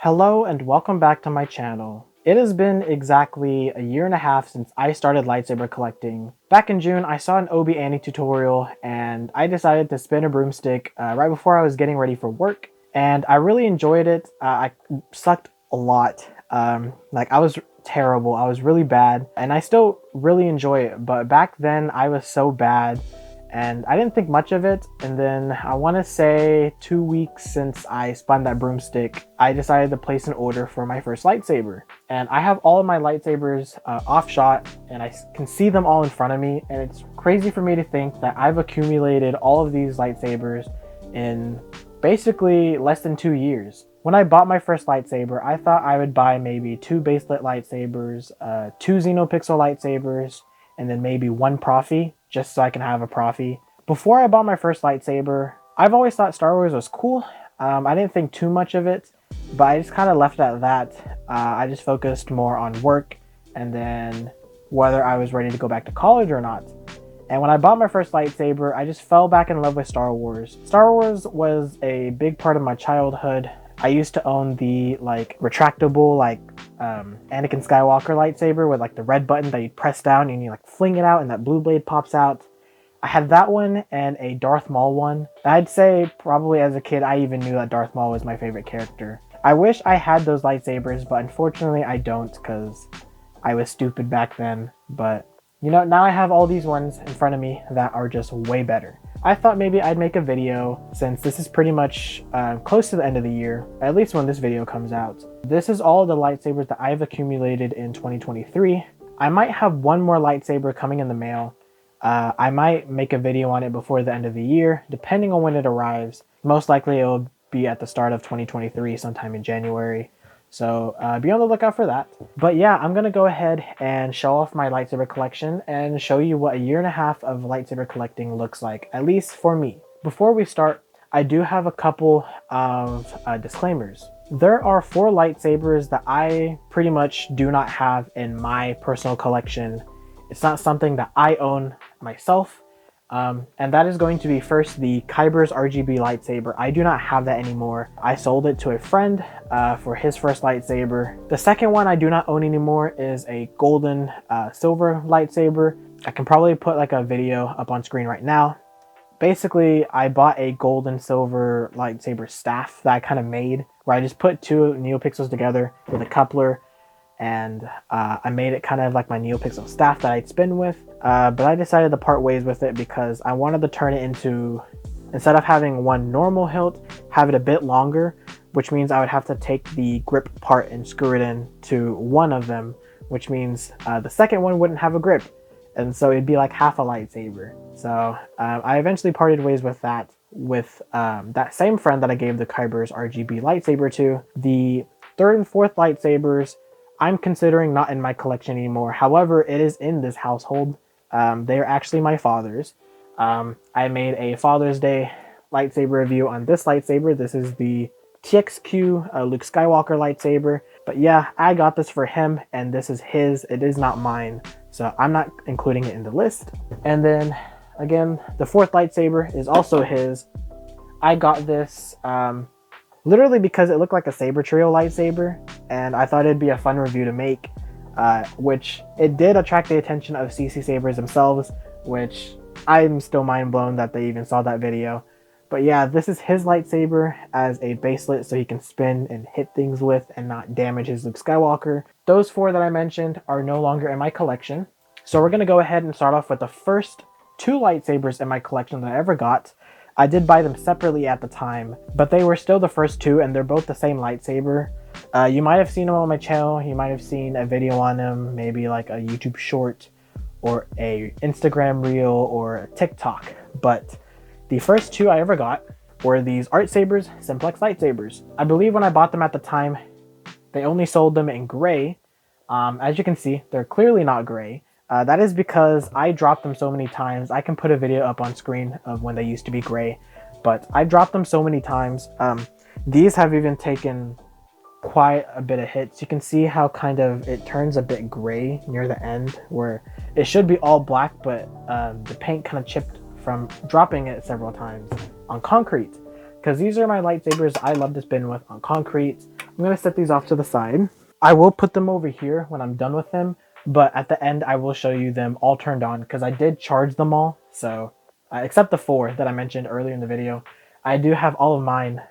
Hello and welcome back to my channel. It has been exactly a year and a half since I started lightsaber collecting. Back in June, I saw an Obi Annie tutorial and I decided to spin a broomstick right before I was getting ready for work. And I really enjoyed it. I sucked a lot. I was terrible. I was really bad and I still really enjoy it. But back then I was so bad and I didn't think much of it. And then I want to say 2 weeks since I spun that broomstick, I decided to place an order for my first lightsaber. And I have all of my lightsabers off shot and I can see them all in front of me. And it's crazy for me to think that I've accumulated all of these lightsabers in basically less than 2 years. When I bought my first lightsaber, I thought I would buy maybe 2 baselit lightsabers, 2 Xenopixel lightsabers, and then maybe 1 Profi, just so I can have a Profi. Before I bought my first lightsaber, I've always thought Star Wars was cool. I didn't think too much of it, but I just kind of left it at that. I just focused more on work and then whether I was ready to go back to college or not. And when I bought my first lightsaber, I just fell back in love with Star Wars. Star Wars was a big part of my childhood. I used to own the retractable Anakin Skywalker lightsaber with the red button that you press down and you fling it out and that blue blade pops out. I had that one and a Darth Maul one. I'd say probably as a kid I even knew that Darth Maul was my favorite character. I wish I had those lightsabers, but unfortunately I don't because I was stupid back then. But you know, now I have all these ones in front of me that are just way better. I thought maybe I'd make a video since this is pretty much close to the end of the year, at least when this video comes out. This is all the lightsabers that I've accumulated in 2023. I might have one more lightsaber coming in the mail. I might make a video on it before the end of the year, depending on when it arrives. Most likely it will be at the start of 2023, sometime in January. So be on the lookout for that. But yeah, I'm going to go ahead and show off my lightsaber collection and show you what a year and a half of lightsaber collecting looks like, at least for me. Before we start, I do have a couple of disclaimers. There are 4 lightsabers that I pretty much do not have in my personal collection. It's not something that I own myself. And that is going to be first the Sabers RGB lightsaber. I do not have that anymore. I sold it to a friend for his first lightsaber. The second one I do not own anymore is a golden silver lightsaber. I can probably put a video up on screen right now. Basically, I bought a gold and silver lightsaber staff that I kind of made, where I just put 2 NeoPixels together with a coupler, and I made it kind of like my NeoPixel staff that I'd spin with. But I decided to part ways with it because I wanted to turn it into, instead of having one normal hilt, have it a bit longer, which means I would have to take the grip part and screw it in to one of them, which means the second one wouldn't have a grip. And so it'd be like half a lightsaber. So I eventually parted ways with that, with that same friend that I gave the Sabers RGB lightsaber to. The 3rd and 4th lightsabers I'm considering not in my collection anymore. However, it is in this household. They are actually my father's. I made a Father's Day lightsaber review on this lightsaber. This is the TXQ Luke Skywalker lightsaber. But yeah, I got this for him and this is his. It is not mine. So I'm not including it in the list. And then again, the 4th lightsaber is also his. I got this literally because it looked like a saber trio lightsaber and I thought it'd be a fun review to make, which it did attract the attention of CC Sabers themselves, which I'm still mind blown that they even saw that video. But yeah, this is his lightsaber as a baselet so he can spin and hit things with and not damage his Luke Skywalker. Those 4 that I mentioned are no longer in my collection. So we're going to go ahead and start off with the first 2 lightsabers in my collection that I ever got. I did buy them separately at the time, but they were still the first 2 and they're both the same lightsaber. You might have seen them on my channel. You might have seen a video on them, maybe like a YouTube short or a Instagram reel or a TikTok. But the first 2 I ever got were these Art Sabers Simplex lightsabers. I believe when I bought them at the time, they only sold them in gray. As you can see, they're clearly not gray. That is because I dropped them so many times. I can put a video up on screen of when they used to be gray, but I dropped them so many times. These have even taken quite a bit of hits. You can see how kind of it turns a bit gray near the end where it should be all black, but the paint kind of chipped from dropping it several times on concrete. Because these are my lightsabers I love to spin with on concrete, I'm going to set these off to the side. I will put them over here when I'm done with them, but at the end I will show you them all turned on because I did charge them all. So except the 4 that I mentioned earlier in the video, I do have all of mine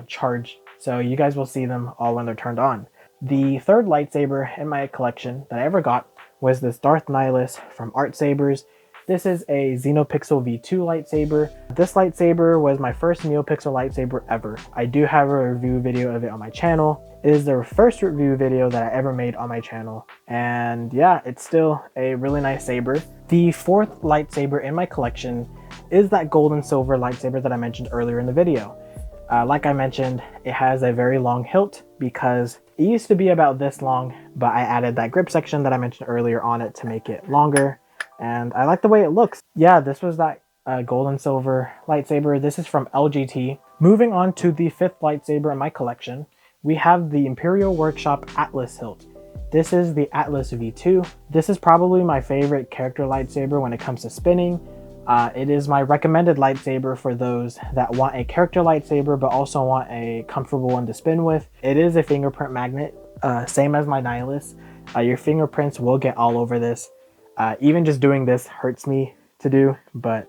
charged. So you guys will see them all when they're turned on. The third lightsaber in my collection that I ever got was this Darth Nihilus from Sabers. This is a Xenopixel V2 lightsaber. This lightsaber was my first NeoPixel lightsaber ever. I do have a review video of it on my channel. It is the first review video that I ever made on my channel. And yeah, it's still a really nice saber. The fourth lightsaber in my collection is that gold and silver lightsaber that I mentioned earlier in the video. Like I mentioned, it has a very long hilt because it used to be about this long, but I added that grip section that I mentioned earlier on it to make it longer. And I like the way it looks. Yeah, this was that gold and silver lightsaber. This is from LGT. Moving on to the fifth lightsaber in my collection, we have the Imperial Workshop Atlas hilt. This is the Atlas V2. This is probably my favorite character lightsaber when it comes to spinning. It is my recommended lightsaber for those that want a character lightsaber but also want a comfortable one to spin with. It is a fingerprint magnet, same as my Nihilus. Your fingerprints will get all over this. Even just doing this hurts me to do, but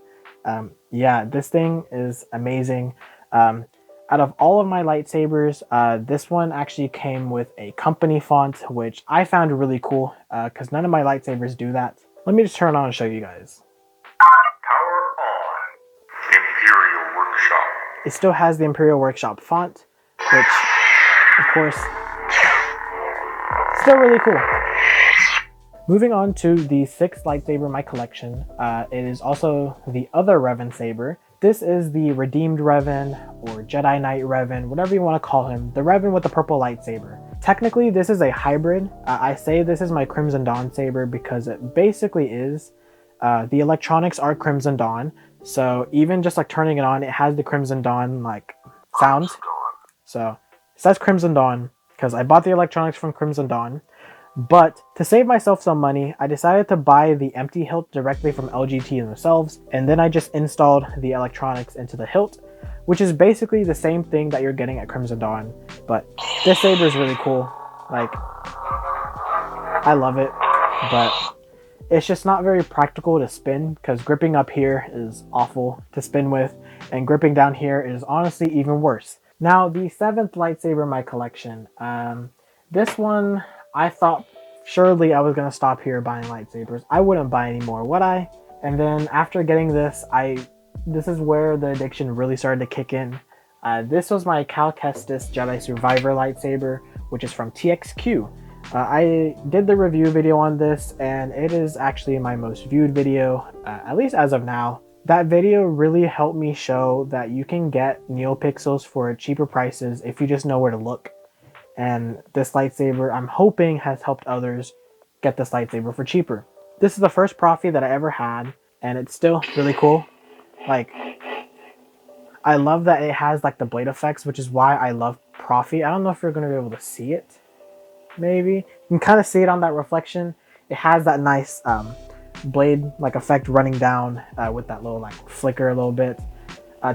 yeah, this thing is amazing. Out of all of my lightsabers, this one actually came with a company font, which I found really cool because none of my lightsabers do that. Let me just turn it on and show you guys. Power on. Imperial Workshop. It still has the Imperial Workshop font, which, of course, still really cool. Moving on to the sixth lightsaber in my collection, it is also the other Revan saber. This is the Redeemed Revan, or Jedi Knight Revan, whatever you want to call him, the Revan with the purple lightsaber. Technically, this is a hybrid. I say this is my Crimson Dawn saber because it basically is. The electronics are Crimson Dawn, so even just like turning it on, it has the Crimson Dawn like sounds. So it says Crimson Dawn because I bought the electronics from Crimson Dawn. But to save myself some money, I decided to buy the empty hilt directly from LGT themselves, and then I just installed the electronics into the hilt, which is basically the same thing that you're getting at Crimson Dawn. But this saber is really cool. Like, I love it, but it's just not very practical to spin because gripping up here is awful to spin with, and gripping down here is honestly even worse. Now, the seventh lightsaber in my collection, this one, I thought surely I was going to stop here buying lightsabers. I wouldn't buy any more, would I? And then after getting this, this is where the addiction really started to kick in. This was my Cal Kestis Jedi Survivor lightsaber, which is from TXQ. I did the review video on this, and it is actually my most viewed video, at least as of now. That video really helped me show that you can get NeoPixels for cheaper prices if you just know where to look. And this lightsaber, I'm hoping, has helped others get this lightsaber for cheaper. This is the first Profi that I ever had, and it's still really cool. Like, I love that it has like the blade effects, which is why I love Profi. I don't know if you're going to be able to see it. Maybe. You can kind of see it on that reflection. It has that nice blade like effect running down with that little like flicker a little bit.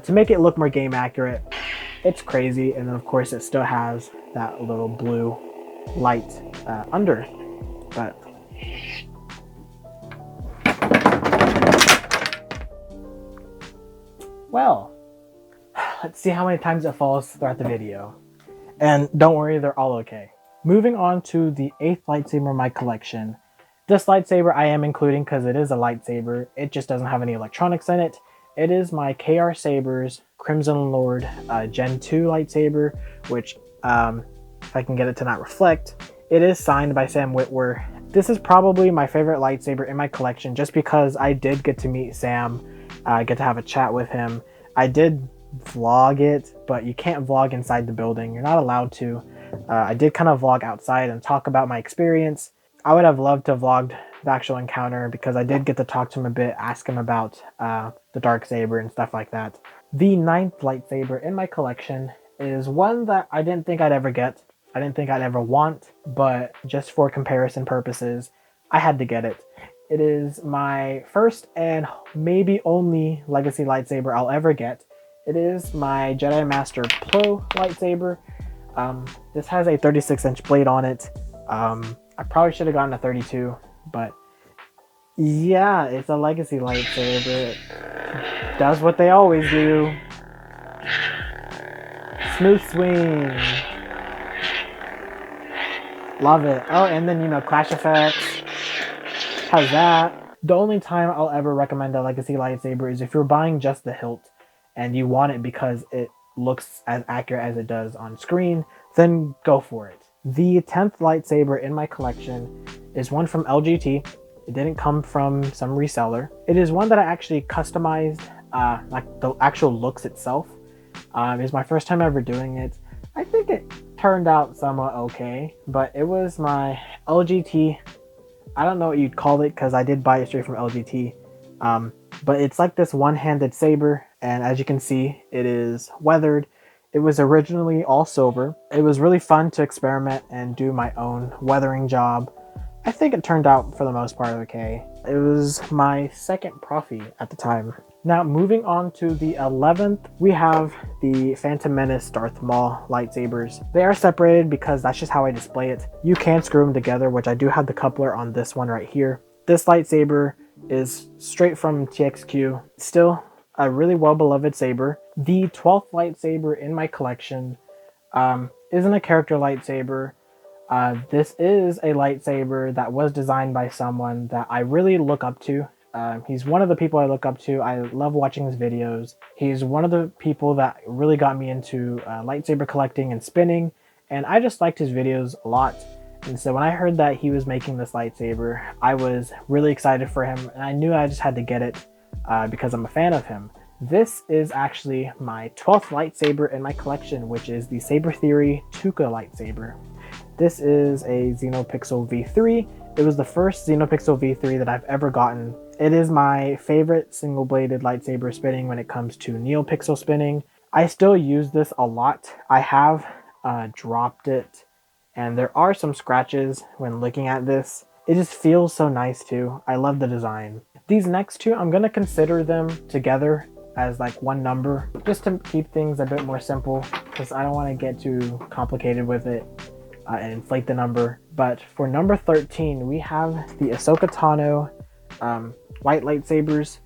To make it look more game accurate, it's crazy. And then of course it still has that little blue light under. But well, let's see how many times it falls throughout the video. And don't worry, they're all okay. Moving on to the eighth lightsaber in my collection. This lightsaber I am including because it is a lightsaber. It just doesn't have any electronics in it. It is my KR Sabers Crimson Lord Gen 2 lightsaber, which if I can get it to not reflect, it is signed by Sam Witwer. This is probably my favorite lightsaber in my collection just because I did get to meet Sam, get to have a chat with him. I did vlog it, but you can't vlog inside the building. You're not allowed to. I did kind of vlog outside and talk about my experience. I would have loved to have vlogged the actual encounter because I did get to talk to him a bit, ask him about the Darksaber and stuff like that. The ninth lightsaber in my collection is one that I didn't think I'd ever get. I didn't think I'd ever want, but just for comparison purposes, I had to get it. It is my first and maybe only legacy lightsaber I'll ever get. It is my Jedi Master Pro lightsaber. This has a 36-inch blade on it. I probably should have gotten a 32, but yeah, it's a legacy lightsaber. It does what they always do. Smooth swing. Love it. Oh, and then, clash effects. How's that? The only time I'll ever recommend a legacy lightsaber is if you're buying just the hilt and you want it because it looks as accurate as it does on screen, then go for it. The 10th lightsaber in my collection is one from LGT. It didn't come from some reseller. It is one that I actually customized, like the actual looks itself. It was my first time ever doing it. I think it turned out somewhat okay, but it was my LGT. I don't know what you'd call it because I did buy it straight from LGT. But it's like this one-handed saber, and as you can see, it is weathered. It was originally all silver. It was really fun to experiment and do my own weathering job. I think it turned out for the most part okay. It was my second Profi at the time. Now moving on to the 11th, we have the Phantom Menace Darth Maul lightsabers. They are separated because that's just how I display it. You can screw them together, which I do have the coupler on this one right here. This lightsaber is straight from TXQ. Still a really well beloved saber. The 12th lightsaber in my collection isn't a character lightsaber. This is a lightsaber that was designed by someone that I really look up to. He's one of the people I look up to. I love watching his videos. He's one of the people that really got me into lightsaber collecting and spinning, and I just liked his videos a lot. And so when I heard that he was making this lightsaber, I was really excited for him, and I knew I just had to get it because I'm a fan of him. This is actually my 12th lightsaber in my collection, which is the Saber Theory Tuka lightsaber. This is a Xenopixel V3. It was the first Xenopixel V3 that I've ever gotten. It is my favorite single-bladed lightsaber spinning when it comes to NeoPixel spinning. I still use this a lot. I have dropped it, and there are some scratches when looking at this. It just feels so nice too. I love the design. These next two, I'm going to consider them together as like one number, just to keep things a bit more simple, because I don't want to get too complicated with it and inflate the number. But for number 13, we have the Ahsoka Tano white lightsabers.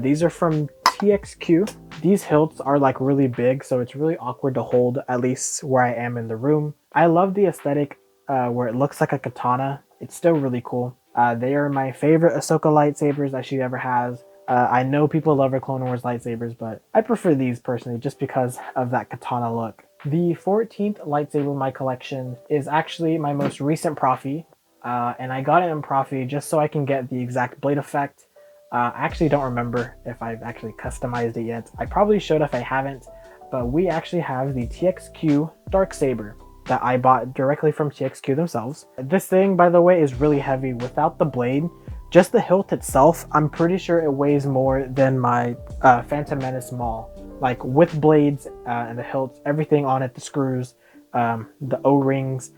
These are from TXQ. These hilts are like really big, so it's really awkward to hold, at least where I am in the room. I love the aesthetic where it looks like a katana. It's still really cool. They are my favorite Ahsoka lightsabers that she ever has. I know people love her Clone Wars lightsabers, but I prefer these personally just because of that katana look. The 14th lightsaber in my collection is actually my most recent Profi, and I got it in Profi just so I can get the exact blade effect. I actually don't remember if I've actually customized it yet. I probably should if I haven't, but we actually have the TXQ Darksaber that I bought directly from TXQ themselves. This thing, by the way, is really heavy. Without the blade, just the hilt itself, I'm pretty sure it weighs more than my Phantom Menace Maul. Like with blades and the hilts, everything on it, the screws, the O-rings.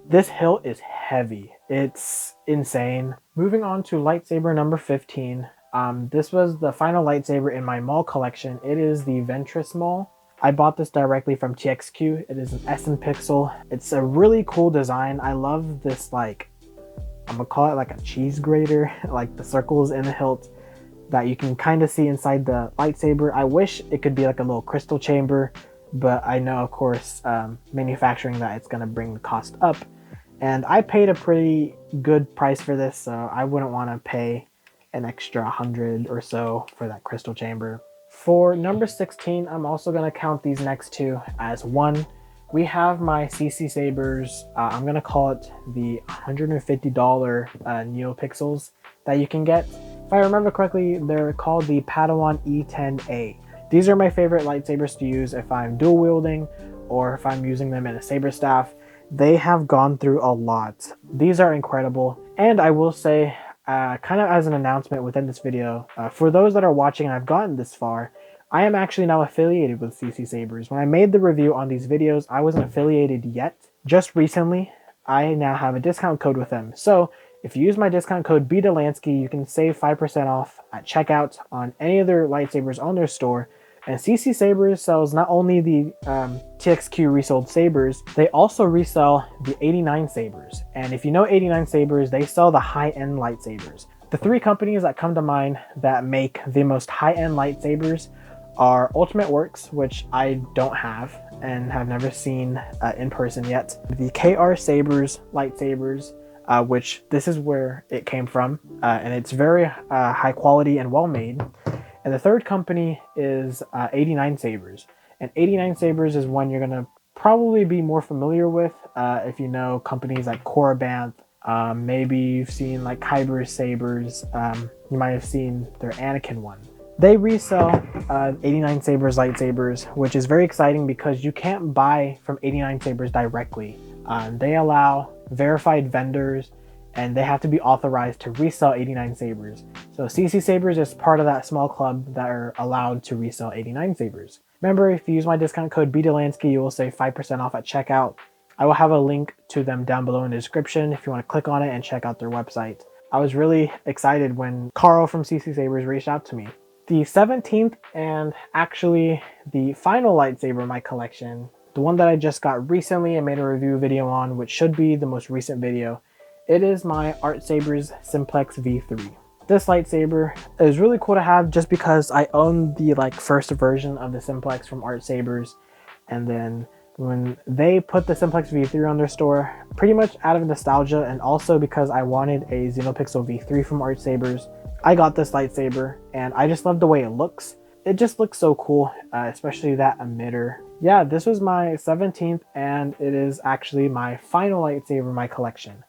This hilt is heavy. It's insane. Moving on to lightsaber number 15. This was the final lightsaber in my Maul collection. It is the Ventress Maul. I bought this directly from TXQ. It is an Essen Pixel. It's a really cool design. I love this, like, I'm gonna call it like a cheese grater, like the circles in the hilt that you can kind of see inside the lightsaber. I wish it could be like a little crystal chamber, but I know, of course, manufacturing that, it's gonna bring the cost up. And I paid a pretty good price for this, so I wouldn't want to pay an extra 100 or so for that crystal chamber. For number 16, I'm also going to count these next two as one. We have my CC Sabers. I'm going to call it the $150 NeoPixels that you can get. If I remember correctly, they're called the Padawan E10A. These are my favorite lightsabers to use if I'm dual wielding or if I'm using them in a saber staff. They have gone through a lot. These are incredible. And I will say, kind of as an announcement within this video, for those that are watching and I've gotten this far, I am actually now affiliated with CC Sabers. When I made the review on these videos, I wasn't affiliated yet. Just recently, I now have a discount code with them. So if you use my discount code BDelansky, you can save 5% off at checkout on any of their lightsabers on their store And CC Sabers sells not only the TXQ resold sabers, they also resell the 89 sabers. And if you know 89 sabers, they sell the high-end lightsabers. The three companies that come to mind that make the most high-end lightsabers are Ultimate Works, which I don't have and have never seen in person yet. The KR Sabers lightsabers, which this is where it came from, and it's very high quality and well made. And the third company is 89 Sabers. And 89 Sabers is one you're gonna probably be more familiar with if you know companies like Korribanth. Maybe you've seen like Kyber Sabers. You might have seen their Anakin one. They resell 89 Sabers lightsabers, which is very exciting because you can't buy from 89 Sabers directly. They allow verified vendors and they have to be authorized to resell 89 Sabers. So CC Sabers is part of that small club that are allowed to resell 89 Sabers. Remember, if you use my discount code BDelansky, you will save 5% off at checkout. I will have a link to them down below in the description if you want to click on it and check out their website. I was really excited when Carl from CC Sabers reached out to me. The 17th and actually the final lightsaber in my collection, the one that I just got recently and made a review video on, which should be the most recent video, it is my LIGHTSABERS Simplex V3. This lightsaber is really cool to have just because I own the first version of the Simplex from LIGHTSABERS, and then when they put the Simplex V3 on their store, pretty much out of nostalgia and also because I wanted a Xenopixel V3 from LIGHTSABERS, I got this lightsaber and I just love the way it looks. It just looks so cool, especially that emitter. Yeah, this was my 17th and it is actually my final lightsaber in my collection.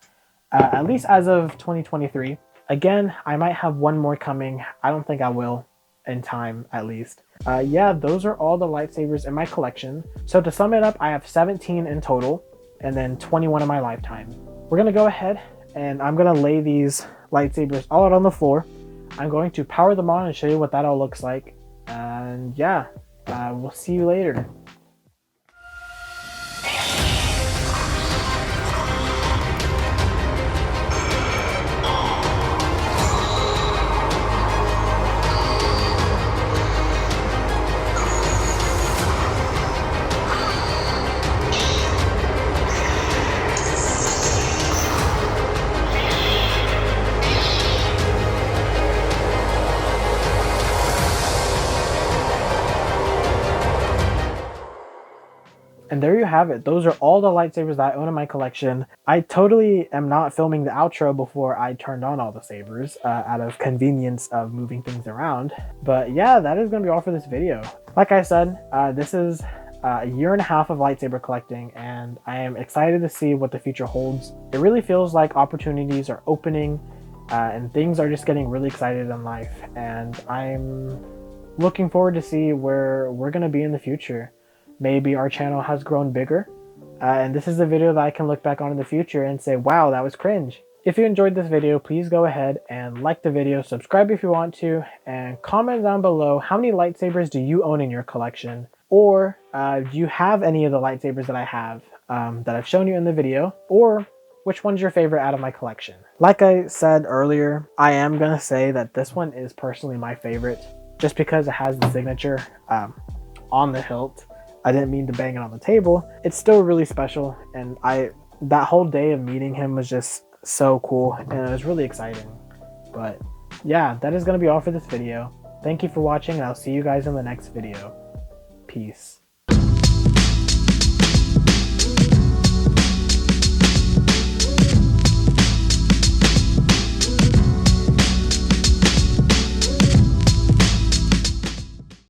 At least as of 2023. Again, I might have one more coming. I don't think I will in time, at least. Yeah, those are all the lightsabers in my collection. So to sum it up, I have 17 in total and then 21 in my lifetime. We're gonna go ahead and I'm gonna lay these lightsabers all out on the floor. I'm going to power them on and show you what that all looks like. And yeah, we'll see you later. And there you have it. Those are all the lightsabers that I own in my collection. I totally am not filming the outro before I turned on all the sabers out of convenience of moving things around. But yeah, that is going to be all for this video. Like I said, this is a year and a half of lightsaber collecting and I am excited to see what the future holds. It really feels like opportunities are opening and things are just getting really excited in life. And I'm looking forward to see where we're going to be in the future. Maybe our channel has grown bigger, and this is a video that I can look back on in the future and say, wow, that was cringe. If you enjoyed this video, please go ahead and like the video, subscribe if you want to, and comment down below how many lightsabers do you own in your collection, or do you have any of the lightsabers that I have that I've shown you in the video, or which one's your favorite out of my collection. Like I said earlier, I am going to say that this one is personally my favorite, just because it has the signature on the hilt. I didn't mean to bang it on the table. It's still really special, and that whole day of meeting him was just so cool, and it was really exciting. But yeah, that is going to be all for this video. Thank you for watching, and I'll see you guys in the next video. Peace.